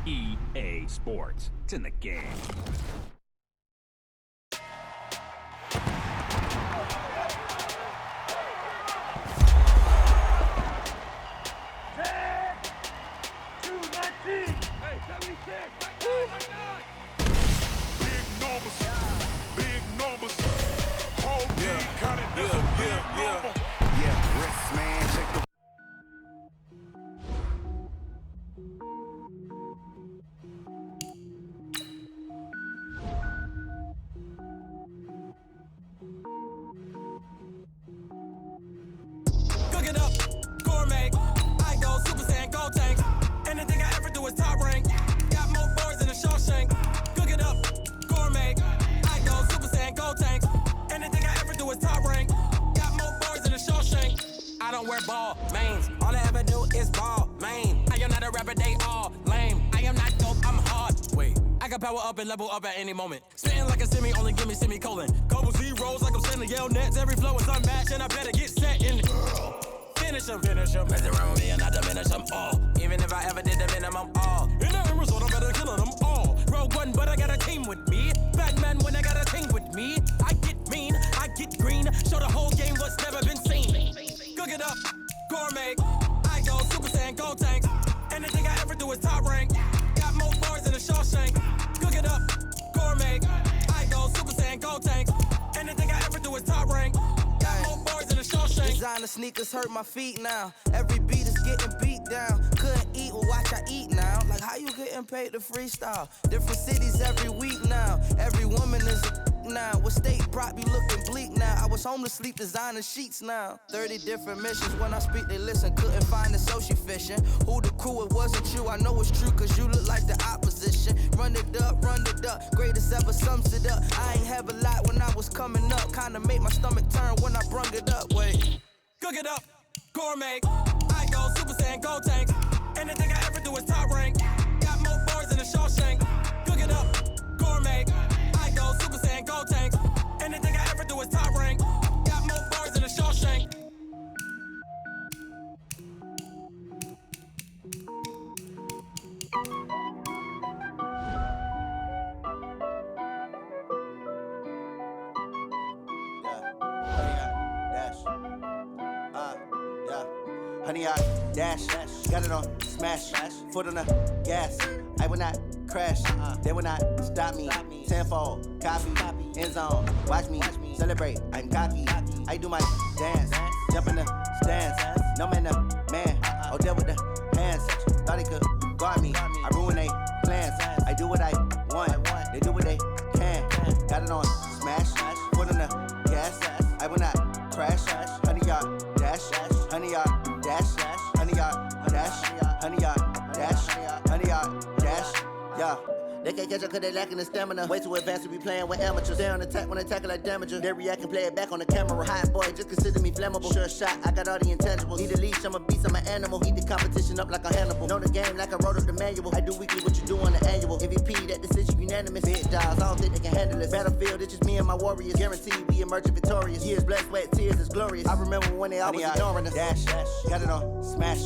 EA Sports. It's in the game. Cook it up, gourmet. I go Super Saiyan, go tanks. Anything I ever do is top rank. Got more boards than a Shawshank. Cook it up, gourmet. I go Super Saiyan, go tanks. Anything I ever do is top rank. Got more boards than a Shawshank. I don't wear ball mains. All I ever do is ball main. I am not a rapper, they all lame. I am not dope, I'm hard. Wait, I can power up and level up at any moment. Spitting like a semi, only give me semicolon. Couple zeros like I'm sending yell nets. Every flow is unmatched and I better get set in. Finish them. Mess around with me and I diminish them all. Even if I ever did the minimum all. In the end result, I'm better killing them all. Rogue One, but I got a team with me. Batman when I got a team with me. I get mean, I get green. Show the whole game what's never been seen. Cook it up, gourmet. I go Super Saiyan, go tanks. Anything I ever do is top rank. Got more bars than a Shawshank. Cook it up, gourmet. I go Super Saiyan, go tanks. Anything I ever do is top rank. Got more bars than a Shawshank. Designer sneakers hurt my feet now. Every beat is getting beat down. Couldn't eat, well watch I eat now. Like how you getting paid to freestyle? Different cities every week now. Every woman is a now. What state brought me looking bleak now? I was home to sleep designing sheets now. 30 different missions. When I speak they listen. Couldn't find the social fishing. Who the crew, it wasn't you. I know it's true cause you look like the opposition. Run it up. Greatest ever sums it up. I ain't have a lot when I was coming up. Kinda made my stomach turn when I brung it up. Wait. Cook it up, gourmet. I go Super Saiyan, go tanks. Anything I ever do is top rank. Got more bars than a Shawshank. Cook it up, gourmet. I go Super Saiyan, go tanks. Anything I ever do is top rank. Got more bars than a Shawshank. Honey, I dash, got it on smash, foot on the gas. I will not crash, they will not stop me. Tenfold, copy, end zone, watch me celebrate. I'm cocky, I do my dance, jump in the stands. No man, man, oh deal with the hands. Thought he could guard me, I ruin they plans. I do what I want, they do what they can. Got it on smash, foot on the gas. I will not crash, honey, y'all dash, honey, y'all dash, honey, y'all dash, honey, y'all dash, honey, y'all dash, yeah. They can't catch up cause they lacking the stamina. Way too advanced to be playing with amateurs. They on attack when they tackle like damager. They react and play it back on the camera. Hot boy, just consider me flammable. Sure shot, I got all the intangibles. Need a leash, I'm a beast, I'm an animal. Eat the competition up like a Hannibal. Know the game like I wrote up the manual. I do weekly what you do on the annual. MVP, that decision unanimous. Big dogs, I don't think they can handle this. Battlefield, it's just me and my warriors. Guaranteed we emerge victorious. Years, blood, sweat, tears, it's glorious. I remember when they always ignoring us. Dash, got it on smash,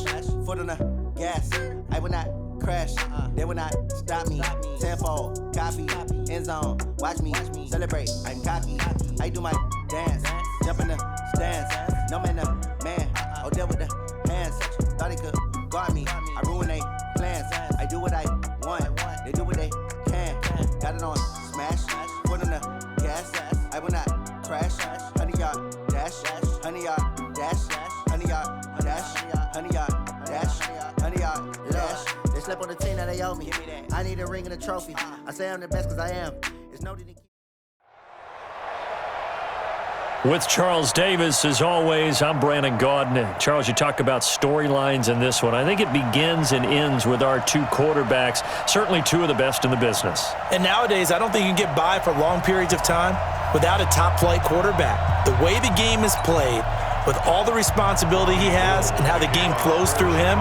foot on the gas. I will not crash, they will not stop me. Tenfold, copy, end zone, watch me celebrate. I'm cocky, I do my dance, jump in the stands. No man, man, oh deal with the hands. Thought he could guard me, I ruin they plans. I do what I want, they do what they can. Got it on smash, foot on the gas. I will not crash, honey, y'all dash, honey, y'all dash, honey, y'all dash, honey, y'all dash, honey, y'all dash. They slept on the team that they owe me. I need a ring and a trophy. I say I'm the best cause I am. It's no need to With Charles Davis, as always, I'm Brandon Gaudin. Charles, you talk about storylines in this one. I think it begins and ends with our two quarterbacks, certainly two of the best in the business. And nowadays, I don't think you can get by for long periods of time without a top-flight quarterback. The way the game is played, with all the responsibility he has and how the game flows through him,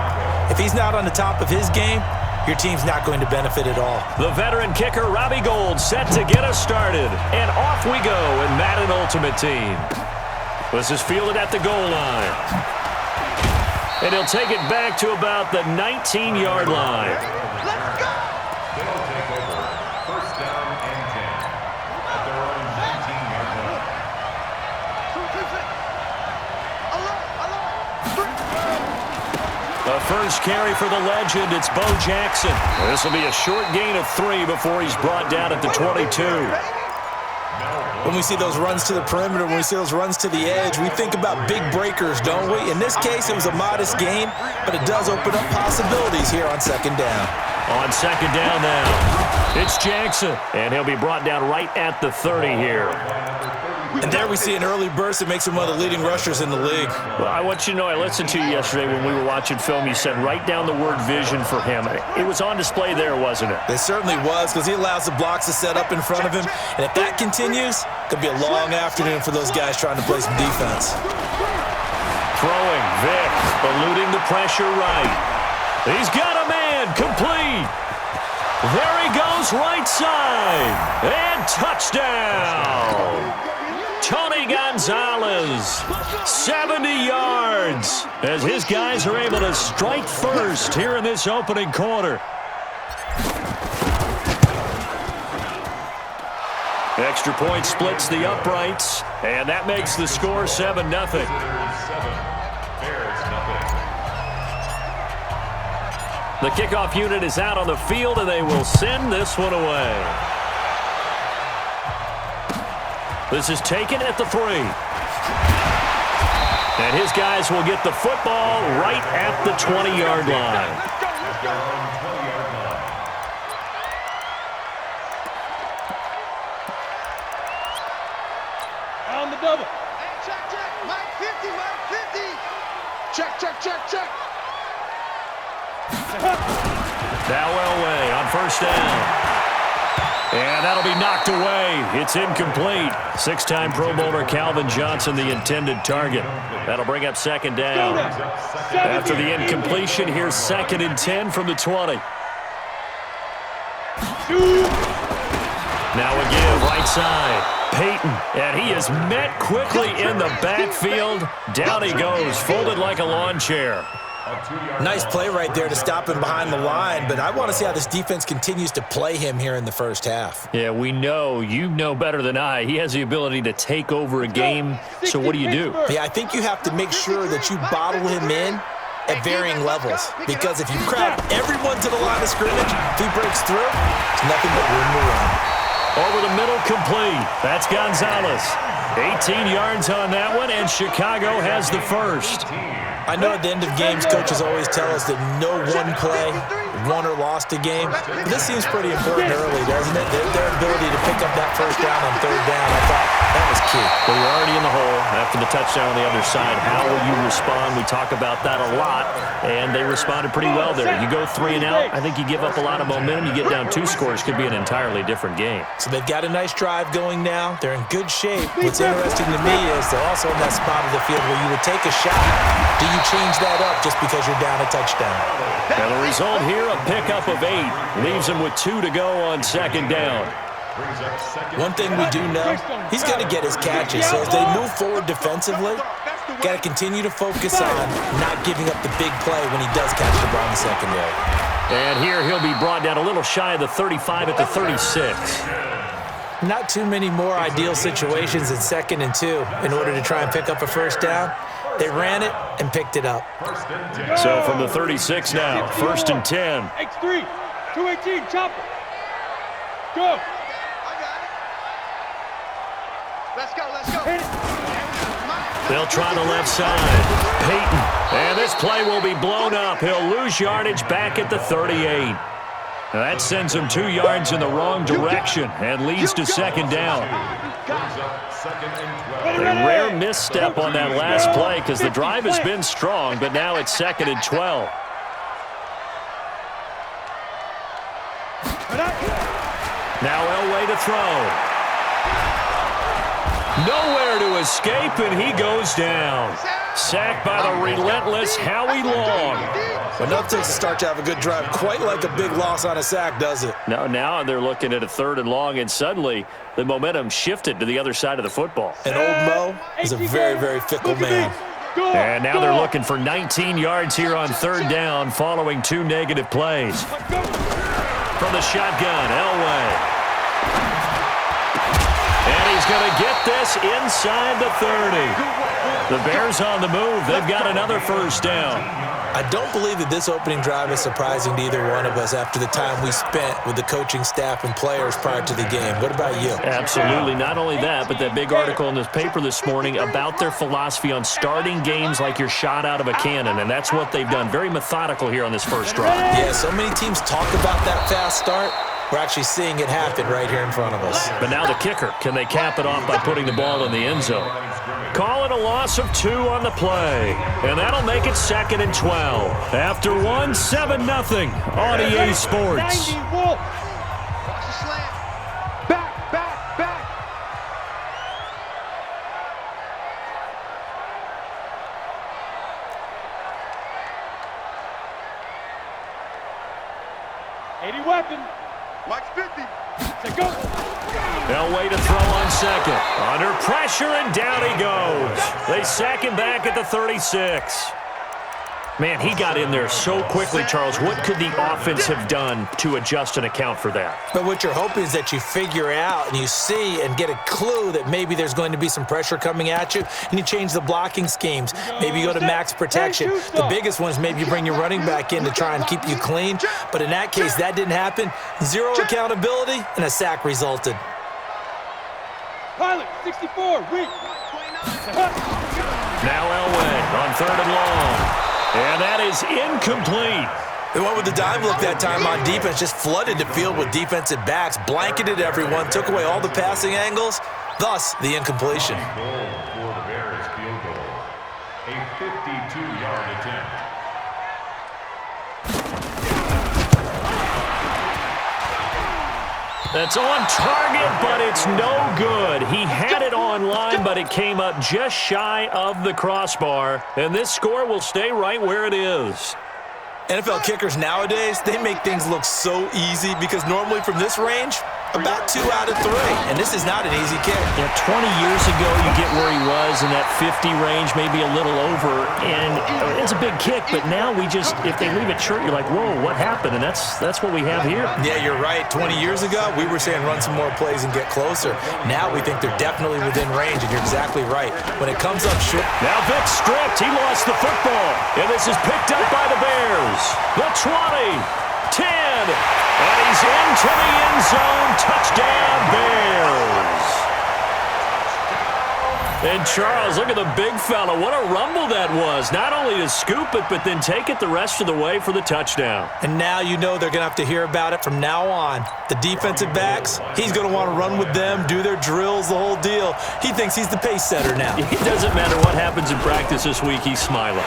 if he's not on the top of his game, your team's not going to benefit at all. The veteran kicker, Robbie Gould, set to get us started. And off we go in Madden Ultimate Team. This is fielded at the goal line. And he'll take it back to about the 19-yard line. Let's go! The first carry for the legend, it's Bo Jackson. This will be a short gain of 3 before he's brought down at the 22. When we see those runs to the perimeter, when we see those runs to the edge, we think about big breakers, don't we? In this case, it was a modest gain, but it does open up possibilities here on second down. On second down now, it's Jackson, and he'll be brought down right at the 30 here. And there we see an early burst that makes him one of the leading rushers in the league. Well, I want you to know, I listened to you yesterday when we were watching film. You said write down the word vision for him. It was on display there, wasn't it? It certainly was, because he allows the blocks to set up in front of him. And if that continues, it could be a long afternoon for those guys trying to play some defense. Throwing, Vick, eluding the pressure right. He's got a man, complete. There he goes, right side. And touchdown. Tony Gonzalez, 70 yards, as his guys are able to strike first here in this opening quarter. Extra point splits the uprights, and that makes the score 7-0. The kickoff unit is out on the field, and they will send this one away. This is taken at the 3. And his guys will get the football right at the 20-yard line. On the double. Check, check. Mike 50, Mike 50. Check, check, check, check. Now Elway on first down. And that'll be knocked away. It's incomplete. 6-time Pro Bowler Calvin Johnson, the intended target. That'll bring up second down. After the incompletion, here's 2nd and 10 from the 20. Now a give, right side. Peyton, and he is met quickly in the backfield. Down he goes, folded like a lawn chair. Nice play right there to stop him behind the line, but I want to see how this defense continues to play him here in the first half. Yeah, we know. You know better than I. He has the ability to take over a game, so what do you do? Yeah, I think you have to make sure that you bottle him in at varying levels, because if you crowd everyone to the line of scrimmage, if he breaks through, it's nothing but room to run. Over the middle, complete. That's Gonzalez. 18 yards on that one, and Chicago has the first. I know at the end of games, coaches always tell us that no one play won or lost a game. But this seems pretty important early, doesn't it? Their ability to pick up that first down on third down, I thought that was key. Well, you're already in the hole after the touchdown on the other side. How will you respond? We talk about that a lot, and they responded pretty well there. You go 3 and out, I think you give up a lot of momentum. You get down 2 scores, could be an entirely different game. So they've got a nice drive going now. They're in good shape. What's interesting to me is they're also in that spot of the field where you would take a shot. Do you change that up just because you're down a touchdown? And the result here, a pickup of 8. Leaves him with 2 to go on second down. One thing we do know, he's going to get his catches. So as they move forward defensively, got to continue to focus on not giving up the big play when he does catch the ball in the secondary. And here he'll be brought down a little shy of the 35 at the 36. Not too many more ideal situations in 2nd and 2 in order to try and pick up a first down. They ran it and picked it up. So from the 36 now, 1st and 10. X3, 218, chopper. Go. Let's go, let's go. They'll try the left side. Peyton. And this play will be blown up. He'll lose yardage back at the 38. Now that sends him 2 yards in the wrong direction and leads to second down. A rare misstep on that last play because the drive has been strong, but now it's 2nd and 12. Now Elway to throw. Nowhere to escape, and he goes down. Sacked by the relentless Howie Long. But nothing takes a start to have a good drive quite like a big loss on a sack, does it? Now they're looking at a 3rd and long, and suddenly the momentum shifted to the other side of the football. And old Mo is a very, very fickle man. And now they're looking for 19 yards here on 3rd down following 2 negative plays. From the shotgun, Elway. And he's going to get this inside the 30. The Bears on the move. They've got another first down. I don't believe that this opening drive is surprising to either one of us after the time we spent with the coaching staff and players prior to the game. What about you? Absolutely. Not only that, but that big article in this paper this morning about their philosophy on starting games like you're shot out of a cannon, and that's what they've done. Very methodical here on this first drive. Yeah, so many teams talk about that fast start. We're actually seeing it happen right here in front of us. But now the kicker. Can they cap it off by putting the ball in the end zone? Call it a loss of 2 on the play. And that'll make it 2nd and 12. After 1, 7-0 on EA Sports. 90, Wolf. Watch the slant. Back. 80 weapon. Mike's 50. Say go. They'll wait to throw on second. Under pressure, and down he goes. They sack him back at the 36. Man, he got in there so quickly, Charles. What could the offense have done to adjust and account for that? But what you're hoping is that you figure out and you see and get a clue that maybe there's going to be some pressure coming at you, and you change the blocking schemes. Maybe you go to max protection. The biggest one is maybe you bring your running back in to try and keep you clean. But in that case, that didn't happen. 0 accountability, and a sack resulted. Pilot, 64, reach. Now Elway on 3rd and long. And that is incomplete. They went with the dime look that time on defense, just flooded the field with defensive backs, blanketed everyone, took away all the passing angles, thus the incompletion. Goal for the Bears, field goal. A 52-yard attempt. That's on target, but it's no good. He had it on line, but it came up just shy of the crossbar. And this score will stay right where it is. NFL kickers nowadays, they make things look so easy because normally from this range, about 2 out of 3. And this is not an easy kick. Yeah, 20 years ago, you get where he was in that 50 range, maybe a little over. And it's a big kick, but now we just, if they leave it short, you're like, whoa, what happened? And that's what we have here. Yeah, you're right. 20 years ago, we were saying run some more plays and get closer. Now we think they're definitely within range, and you're exactly right. When it comes up short. Now Vic stripped. He lost the football. And this is picked up by the Bears. The 20, 10, and he's into the end zone. Touchdown, Bears. And Charles, look at the big fella. What a rumble that was. Not only to scoop it, but then take it the rest of the way for the touchdown. And now you know they're going to have to hear about it from now on. The defensive backs, he's going to want to run with them, do their drills, the whole deal. He thinks he's the pace setter now. It doesn't matter what happens in practice this week, he's smiling.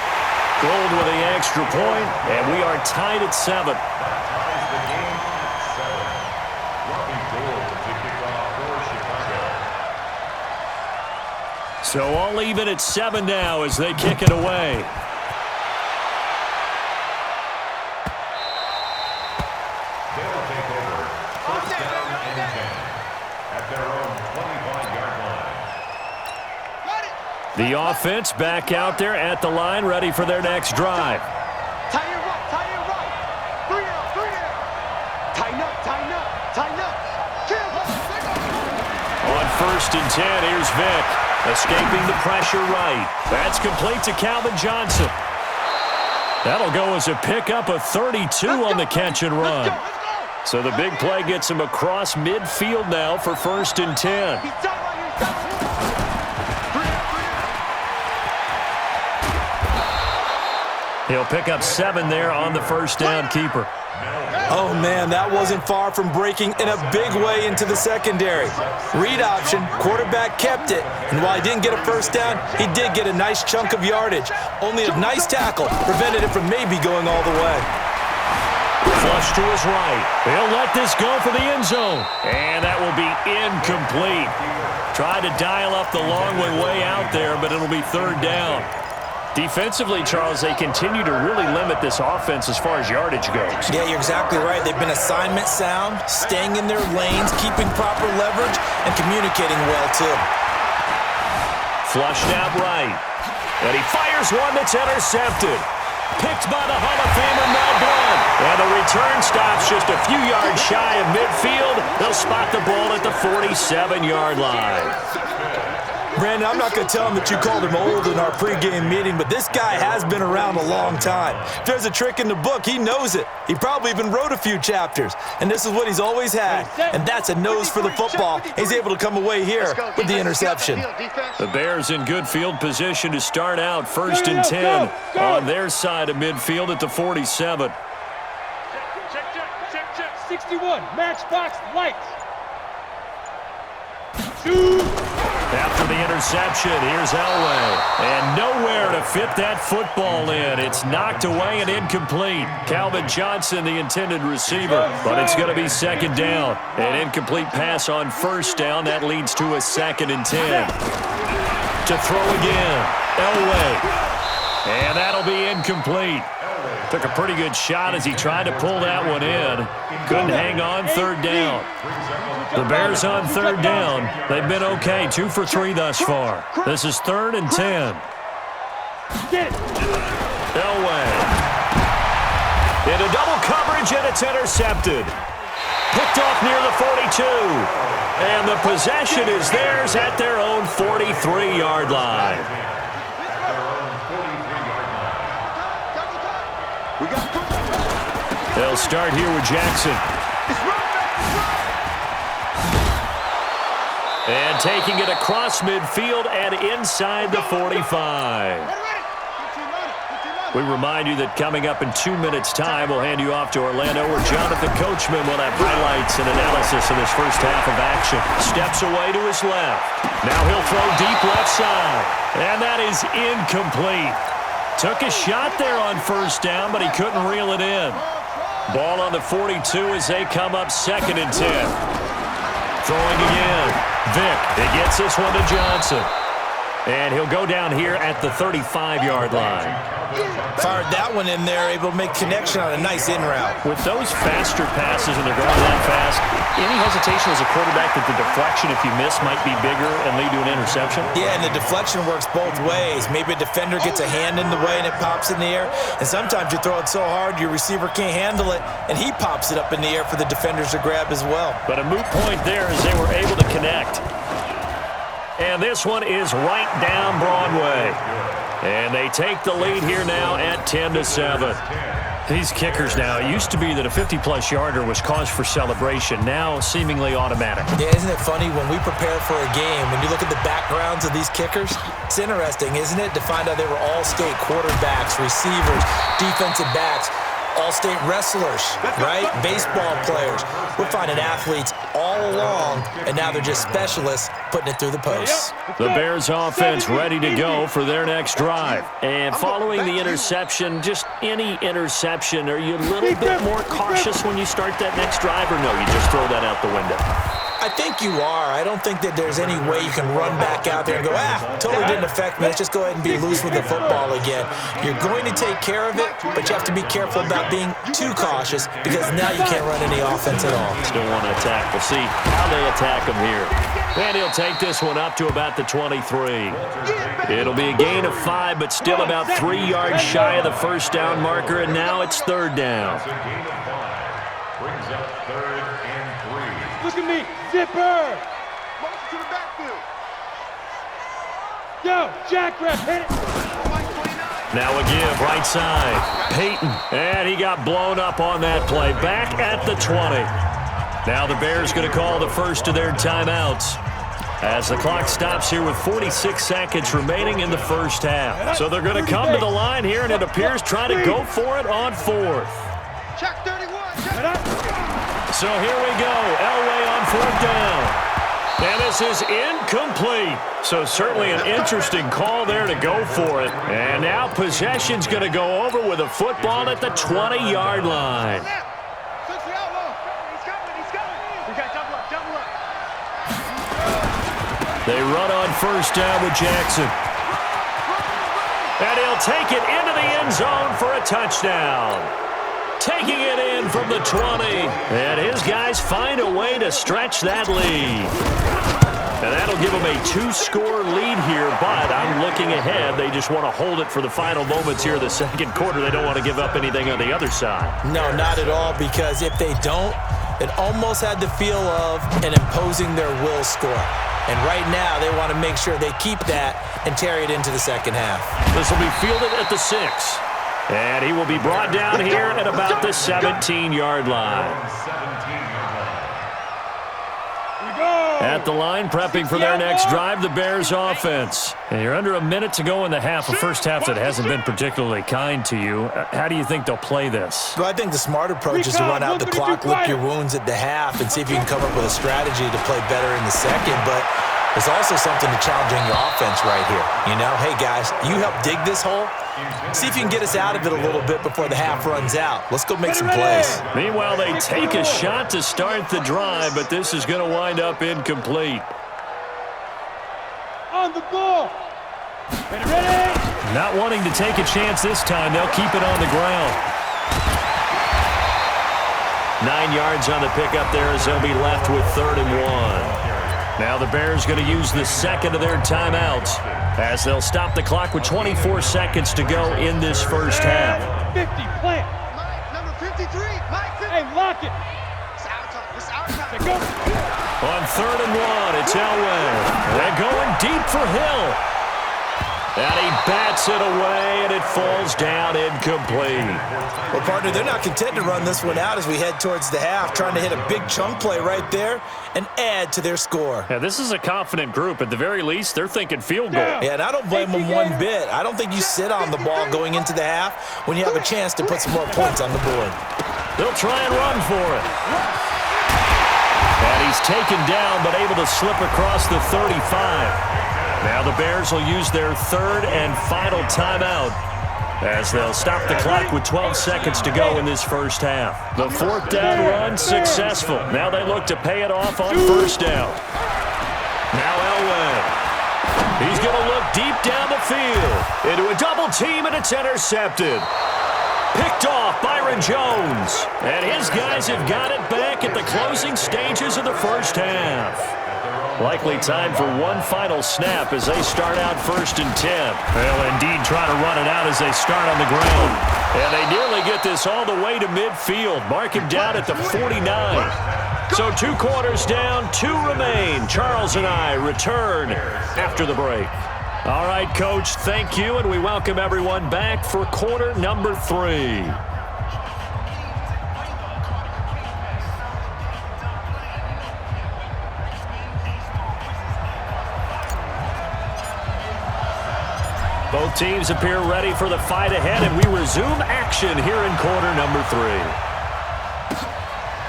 Gold with the extra point, and we are tied at 7. So all even at 7 now as they kick it away. They'll take over. First down and 10 at their own 25-yard line. The offense back out there at the line, ready for their next drive. Tie it right. 3 out. Tighten up. On 1st and 10, here's Vic. Escaping the pressure right. That's complete to Calvin Johnson. That'll go as a pickup of 32 on the catch and run. So the big play gets him across midfield now for 1st and 10. He'll pick up 7 there on the first down keeper. Oh, man, that wasn't far from breaking in a big way into the secondary. Read option, quarterback kept it, and while he didn't get a first down, he did get a nice chunk of yardage. Only a nice tackle prevented it from maybe going all the way. Flush to his right. He'll let this go for the end zone. And that will be incomplete. Tried to dial up the long one way out there, but it'll be 3rd down. Defensively, Charles, they continue to really limit this offense as far as yardage goes. Yeah, you're exactly right. They've been assignment sound, staying in their lanes, keeping proper leverage, and communicating well, too. Flushed out right. And he fires one that's intercepted. Picked by the Hall of Famer Mel Blount. And the return stops just a few yards shy of midfield. They'll spot the ball at the 47-yard line. Brandon, I'm not going to tell him that you called him old in our pregame meeting, but this guy has been around a long time. If there's a trick in the book, he knows it. He probably even wrote a few chapters, and this is what he's always had, and that's a nose for the football. He's able to come away here with the interception. The Bears in good field position to start out 1st and 10 on their side of midfield at the 47. Check. 61, matchbox lights. Shoot. After the interception, here's Elway. And nowhere to fit that football in. It's knocked away and incomplete. Calvin Johnson, the intended receiver. But it's going to be 2nd down. An incomplete pass on 1st down. That leads to a 2nd and 10. To throw again. Elway. And that'll be incomplete. Took a pretty good shot as he tried to pull that one in. Couldn't hang on 3rd down. The Bears on 3rd down. They've been okay, 2 for 3 thus far. This is 3rd and 10. Elway. Into double coverage, and it's intercepted. Picked off near the 42. And the possession is theirs at their own 43-yard line. They'll start here with Jackson. And taking it across midfield and inside the 45. We remind you that coming up in 2 minutes' time, we'll hand you off to Orlando, where Jonathan Coachman will have highlights and analysis of this first half of action. Steps away to his left. Now he'll throw deep left side. And that is incomplete. Took a shot there on 1st down, but he couldn't reel it in. Ball on the 42 as they come up 2nd and 10. Throwing again. Vick, he gets this one to Johnson. And he'll go down here at the 35-yard line. Fired that one in there, able to make connection on a nice in route. With those faster passes and they're going that fast, any hesitation as a quarterback that the deflection, if you miss, might be bigger and lead to an interception? Yeah, and the deflection works both ways. Maybe a defender gets a hand in the way and it pops in the air. And sometimes you throw it so hard your receiver can't handle it, and he pops it up in the air for the defenders to grab as well. But a moot point there as they were able to connect. And this one is right down Broadway. And they take the lead here now at 10-7. These kickers now, it used to be that a 50-plus yarder was cause for celebration, now seemingly automatic. Yeah, isn't it funny when we prepare for a game, when you look at the backgrounds of these kickers, it's interesting, isn't it, to find out they were all-state quarterbacks, receivers, defensive backs, all-state wrestlers, right? Baseball players. We're finding athletes all along, and now they're just specialists putting it through the posts. The Bears offense ready to go for their next drive. And following the interception, just any interception, are you a little bit more cautious when you start that next drive, or no, you just throw that out the window? I think you are. I don't think that there's any way you can run back out there and go, totally didn't affect me. Let's just go ahead and be loose with the football again. You're going to take care of it, but you have to be careful about being too cautious because now you can't run any offense at all. Still want to attack. We'll see how they attack him here. And he'll take this one up to about the 23. It'll be a gain of 5, but still about 3 yards shy of the 1st down marker, and now it's 3rd down. Brings up 3rd and 3. Look at me, zipper. To the backfield. Yo, Jackrabbit, hit it. Now a give, right side. Peyton, and he got blown up on that play. Back at the 20. Now the Bears going to call the first of their timeouts as the clock stops here with 46 seconds remaining in the first half. So they're going to come to the line here, and it appears try to go for it on 4th. Check 31. So here we go. Elway on 4th down. And this is incomplete. So certainly an interesting call there to go for it. And now possession's going to go over with a football at the 20-yard line. They run on 1st down with Jackson. And he'll take it into the end zone for a touchdown. Taking it in from the 20. And his guys find a way to stretch that lead. And that'll give them a 2-score lead here, but I'm looking ahead. They just want to hold it for the final moments here of the 2nd quarter. They don't want to give up anything on the other side. No, not at all, because if they don't, it almost had the feel of an imposing their will score. And right now, they want to make sure they keep that and carry it into the second half. This will be fielded at the 6. And he will be brought down here at about the 17-yard line. At the line, prepping for their next drive, the Bears offense. And you're under a minute to go in the half, a first half that hasn't been particularly kind to you. How do you think they'll play this? Well, I think the smart approach is to run out the clock, lick your wounds at the half, and see if you can come up with a strategy to play better in the second. But there's also something to challenging your offense right here. You know, hey, guys, you help dig this hole. See if you can get us out of it a little bit before the half runs out. Let's go make some plays. Meanwhile, they take a shot to start the drive, but this is going to wind up incomplete. On the ball. Ready? Not wanting to take a chance this time, they'll keep it on the ground. 9 yards on the pickup there as they'll be left with 3rd and 1. Now the Bears going to use the second of their timeouts as they'll stop the clock with 24 seconds to go in this first half. 50, plant. Mike, number 53. Mike, 50. Hey, lock it. It's our time. It's our time. Go. On 3rd and 1, it's Elway. They're going deep for Hill. And he bats it away, and it falls down incomplete. Well, partner, they're not content to run this one out as we head towards the half, trying to hit a big chunk play right there and add to their score. Yeah, this is a confident group. At the very least, they're thinking field goal. Yeah, and I don't blame them one bit. I don't think you sit on the ball going into the half when you have a chance to put some more points on the board. They'll try and run for it. And he's taken down, but able to slip across the 35. Now the Bears will use their 3rd and final timeout as they'll stop the clock with 12 seconds to go in this first half. The 4th down run successful. Now they look to pay it off on 1st down. Now Elway. He's going to look deep down the field into a double team, and it's intercepted. Picked off Byron Jones. And his guys have got it back at the closing stages of the first half. Likely time for one final snap as they start out 1st and 10. They'll indeed try to run it out as they start on the ground. And they nearly get this all the way to midfield. Mark him down at the 49. So 2 quarters down, 2 remain. Charles and I return after the break. All right, Coach, thank you, and we welcome everyone back for quarter number 3. Both teams appear ready for the fight ahead, and we resume action here in quarter number 3.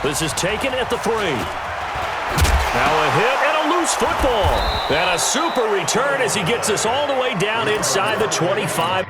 This is taken at the 3. Now a hit and a loose football. And a super return as he gets us all the way down inside the 25.